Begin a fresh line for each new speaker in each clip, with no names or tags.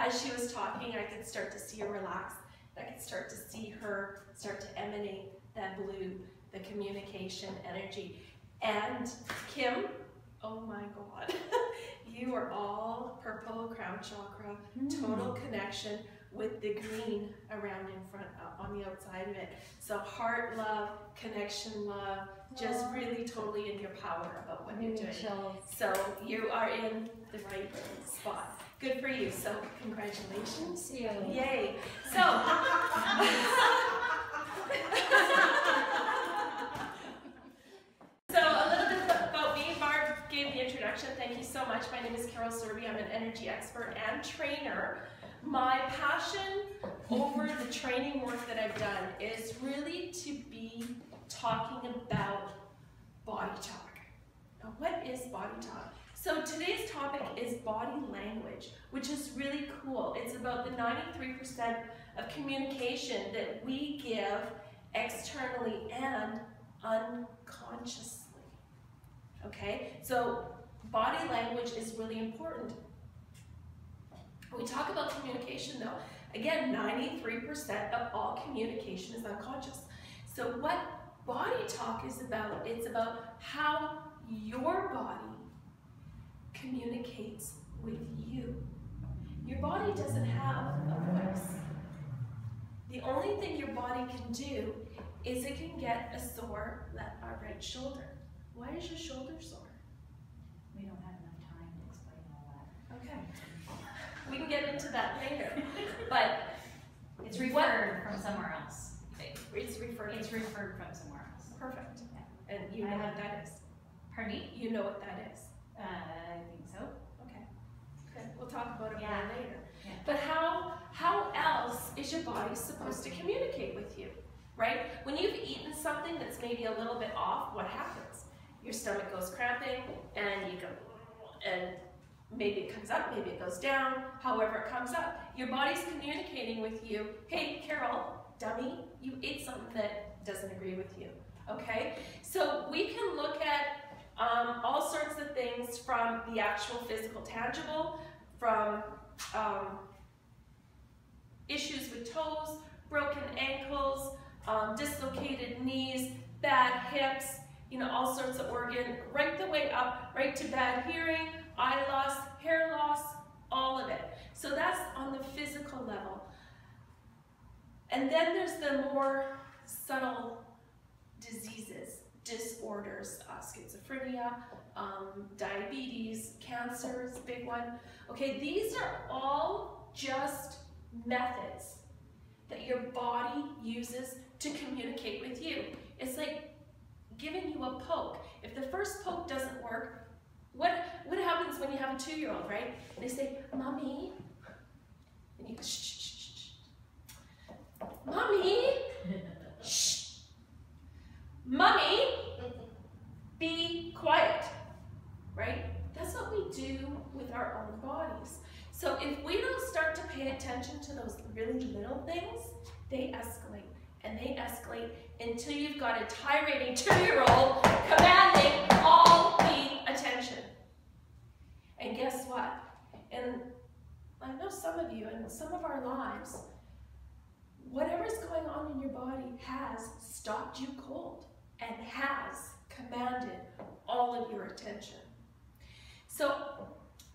as she was talking, I could start to see her relax. I could start to see her start to emanate that blue, the communication energy. And Kim, oh my God, you are all purple crown chakra, total connection with the green around in front, on the outside of it. So heart love, connection love, just really totally in your power about what you're doing. So you are in the right spot. Good for you. So congratulations. Yay. So, so a little bit about me. Barb gave the introduction. Thank you so much. My name is Carol Serby. I'm an energy expert and trainer. My passion over the training work that I've done is really to be talking about body talk. Now, what is body talk? So today's topic is body language, which is really cool. It's about the 93% of communication that we give externally and unconsciously. Okay? So body language is really important. When we talk about communication though, again, 93% of all communication is unconscious. So what body talk is about, it's about how your body communicates with you. Your body doesn't have a voice. The only thing your body can do is it can get a sore right shoulder. Why is your shoulder sore?
We don't have enough time to explain all that.
Okay. We can get into that later. But
it's referred from somewhere else.
It's referred
from somewhere else.
Perfect.
Yeah.
And you know what that is?
Pardon me?
You know what that is?
I think so.
Okay. Good. We'll talk about it more later.
Yeah.
But how else is your body supposed to communicate with you? Right? When you've eaten something that's maybe a little bit off, what happens? Your stomach goes cramping and you go, and maybe it comes up, maybe it goes down, however it comes up. Your body's communicating with you, hey, Carol, dummy, you ate something that doesn't agree with you, okay? So we can look at all sorts of things from the actual physical tangible, from issues with toes, broken ankles, dislocated knees, bad hips, you know, all sorts of organ, right the way up, right to bad hearing, eye loss, hair loss, all of it. So that's on the physical level. And then there's the more subtle diseases, disorders, schizophrenia, diabetes, cancer is a big one. Okay, these are all just methods that your body uses to communicate with you. It's like giving you a poke. If the first poke doesn't work, what happens when you have a 2-year-old, right? They say, Mommy, and you go, shh, shh, shh, shh. Mommy, shh. Mommy, be quiet, right? That's what we do with our own bodies. So if we don't start to pay attention to those really little things, they escalate. And they escalate until you've got a tirading 2-year-old commanding all the attention. And guess what? And I know some of you, and some of our lives, whatever's going on in your body has stopped you cold and has commanded all of your attention. So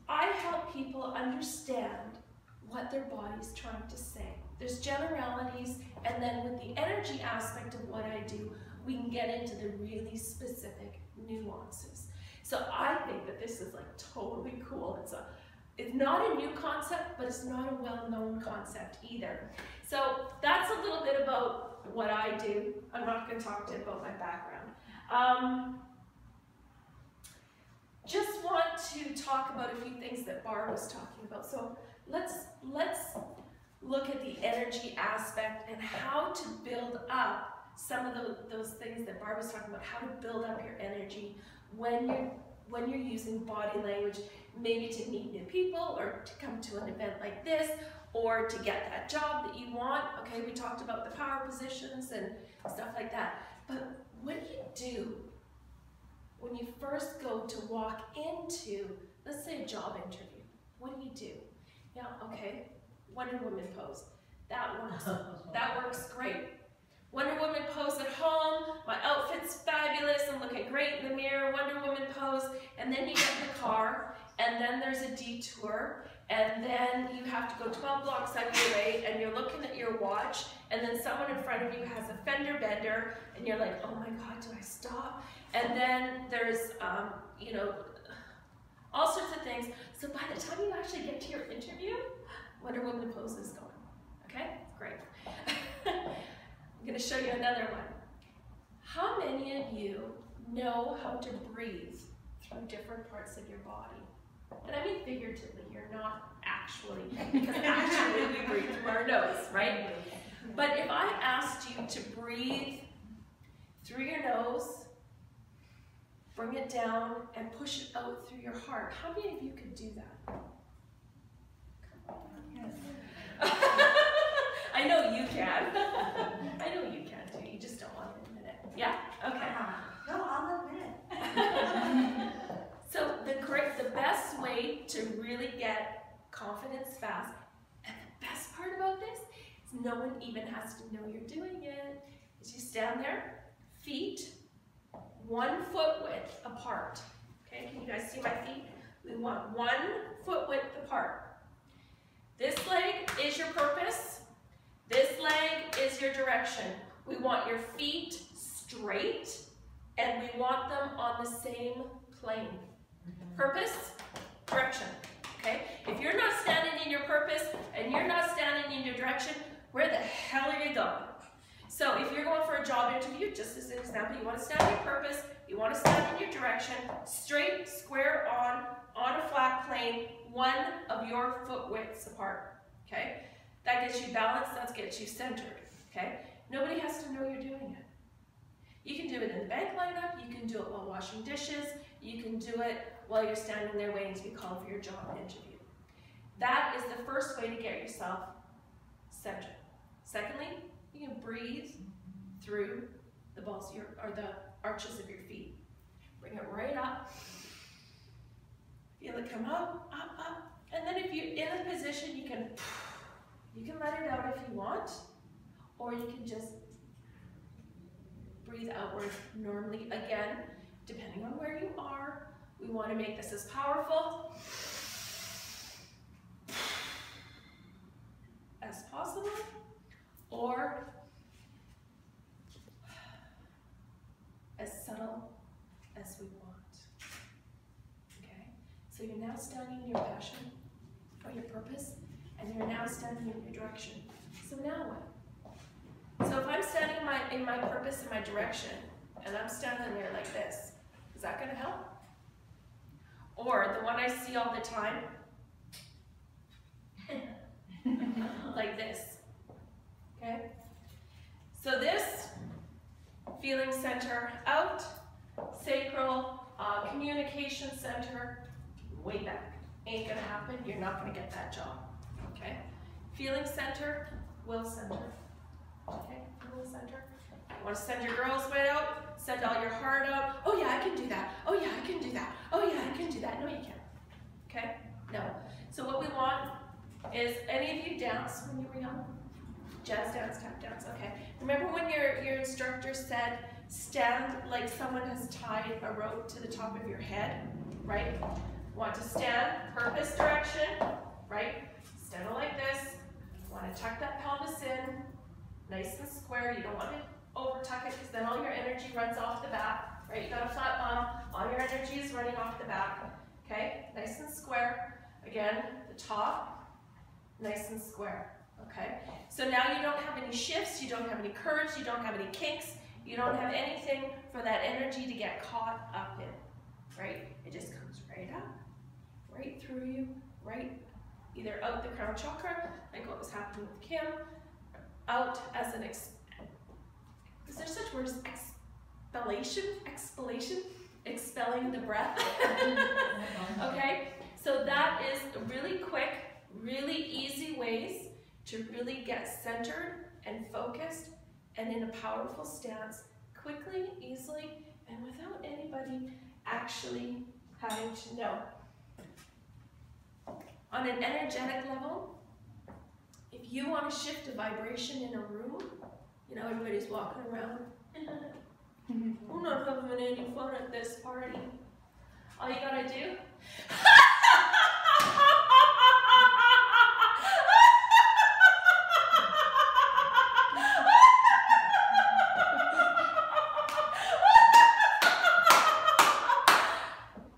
I help people understand what their body's trying to say. There's generalities, and then with the energy aspect of what I do, we can get into the really specific nuances. So I think that this is like totally cool. It's not a new concept, but it's not a well-known concept either. So that's a little bit about what I do. I'm not going to talk to you about my background. Just want to talk about a few things that Barb was talking about. So let's look at the energy aspect and how to build up some of those things that Barb was talking about, how to build up your energy when you're using body language, maybe to meet new people or to come to an event like this or to get that job that you want. Okay, we talked about the power positions and stuff like that. But what do you do when you first go to walk into, let's say, a job interview? What do you do? Yeah, okay, Wonder Woman pose. That works great. Wonder Woman pose at home, my outfit's fabulous, I'm looking great in the mirror, Wonder Woman pose, and then you get in the car, and then there's a detour, and then you have to go 12 blocks out of your way, and you're looking at your watch, and then someone in front of you has a fender bender, and you're like, oh my God, do I stop? And then there's, you know, all sorts of things. So by the time you actually get to your interview, Wonder Woman pose is going. Okay, great. I'm going to show you another one. How many of you know how to breathe through different parts of your body? And I mean figuratively, you're not actually, because actually we breathe through our nose, right? But if I asked you to breathe through your nose, bring it down, and push it out through your heart, how many of you could do that? I know you can. I know you can too. You just don't want to admit it. Yeah? Okay.
No, I'll admit it.
So the best way to really get confidence fast, and the best part about this is no one even has to know you're doing it, is you stand there, feet 1 foot width apart. Okay, can you guys see my feet? We want 1 foot width apart. This leg is your purpose. This leg is your direction. We want your feet straight, and we want them on the same plane. Purpose, direction, okay? If you're not standing in your purpose and you're not standing in your direction, where the hell are you going? So if you're going for a job interview, just as an example, you want to stand in your purpose, you want to stand in your direction, straight, square on a flat plane, 1 of your foot widths apart, okay? That gets you balanced, that gets you centered, okay? Nobody has to know you're doing it. You can do it in the bank lineup, you can do it while washing dishes, you can do it while you're standing there waiting to be called for your job interview. That is the first way to get yourself centered. Secondly, you can breathe through the balls of or the arches of your feet. Bring it right up. Feel it come up, up, up. And then if you're in a position, you can let it out if you want, or you can just breathe outward normally. Again, depending on where you are, we want to make this as powerful as possible, or as subtle as we want. Okay? So you're now standing in your passion or your purpose, and you're now standing in your direction. So now what? So if I'm standing in my purpose and my direction, and I'm standing there like this, is that going to help? Or the one I see all the time, like this. Okay? So this, feeling center out, sacral, communication center, way back. Ain't gonna happen, you're not gonna get that job. Okay? Feeling center, will center. Okay? Will center. You wanna send your girls way out? Send all your heart out. Oh yeah, I can do that. Oh yeah, I can do that. Oh yeah, I can do that. No, you can't. Okay? No. So what we want is, any of you dance when you were young? Jazz dance, tap dance, okay. Remember when your instructor said, stand like someone has tied a rope to the top of your head, right? Want to stand, purpose, direction, right? Stand like this. Want to tuck that pelvis in, nice and square. You don't want to over tuck it, because then all your energy runs off the back, right? You got a flat bum, all your energy is running off the back, okay? Nice and square. Again, the top, nice and square, okay? So now you don't have any shifts, you don't have any curves, you don't have any kinks, you don't have anything for that energy to get caught up in, right? It just comes right up, right through you, right? Either out the crown chakra, like what was happening with Kim, out as an is there such words as expellation, expelling the breath? Okay, so that is really quick, really easy ways to really get centered and focused and in a powerful stance, quickly, easily, and without anybody actually having to know. On an energetic level, if you want to shift a vibration in a room, you know, everybody's walking around. I'm not having any fun at this party. All you gotta do.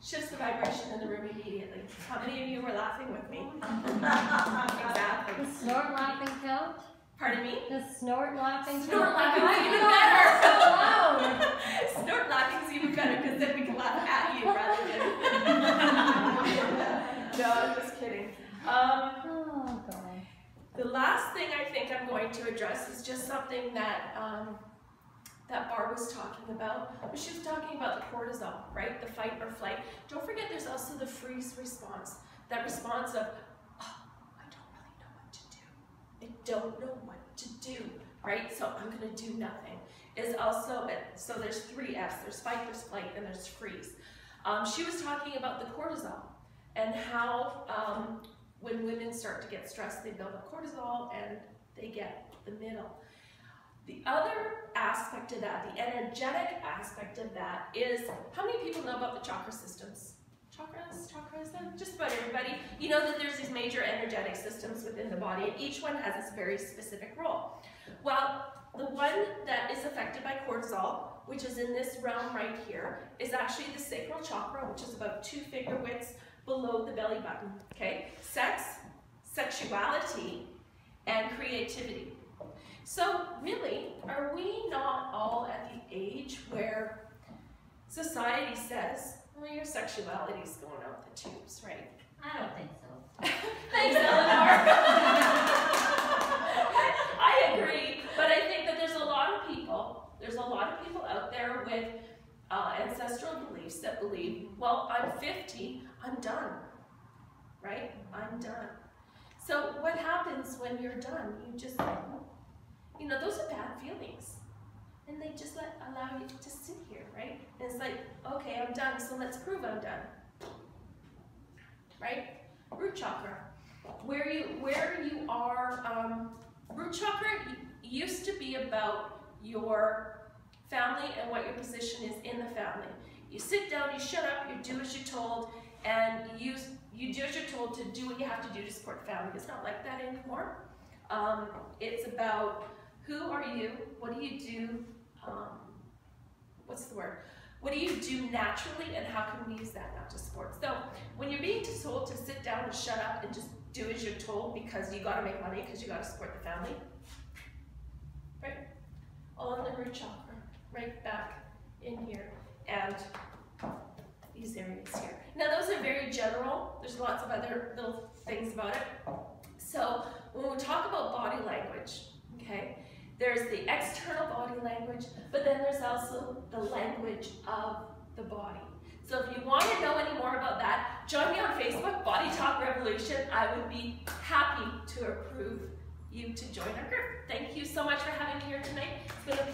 Shifts the vibration in the room immediately. How many of you were laughing with me? Exactly.
Does snort laughing count?
Pardon me?
Does snort laughing count?
Snort laughing is even better. Snort laughing is even better because then we can laugh at you rather than. No, I'm just kidding.
Oh, God.
The last thing I think I'm going to address is just something that that Barb was talking about. She was talking about the cortisol, right? The fight or flight. Don't forget there's also the freeze response. That response of, oh, I don't really know what to do. I don't know what to do, right? So I'm going to do nothing. Is also, so there's 3 F's. There's fight, there's flight, and there's freeze. She was talking about the cortisol and how when women start to get stressed, they build up cortisol and they get the middle. The other aspect of that, the energetic aspect of that is, how many people know about the chakra systems? Chakras, just about everybody. You know that there's these major energetic systems within the body, and each one has its very specific role. Well, the one that is affected by cortisol, which is in this realm right here, is actually the sacral chakra, which is about 2 finger widths below the belly button. Okay, sex, sexuality, and creativity. So really, are we not all at the age where society says, well, your sexuality is going out the tubes, right?
I don't think so.
Thanks, Eleanor. I agree, but I think that there's a lot of people out there with ancestral beliefs that believe, well, I'm 50, I'm done, right? I'm done. So what happens when you're done? You just, you know, those are bad feelings. And they just allow you to sit here, right? And it's like, okay, I'm done, so let's prove I'm done. Right? Root chakra. Where you are, root chakra used to be about your family and what your position is in the family. You sit down, you shut up, you do as you're told, and you do as you're told to do what you have to do to support the family. It's not like that anymore. It's about who are you, what do you do, what's the word? What do you do naturally, and how can we use that now to support? So when you're being told to sit down and shut up and just do as you're told because you got to make money, because you got to support the family, right? All in the root chakra, right back in here, and these areas here. Now those are very general. There's lots of other little things about it. So when we talk about body language, okay, there's the external body language, but then there's also the language of the body. So if you want to know any more about that, join me on Facebook, Body Talk Revolution. I would be happy to approve you to join our group. Thank you so much for having me here tonight. It's been a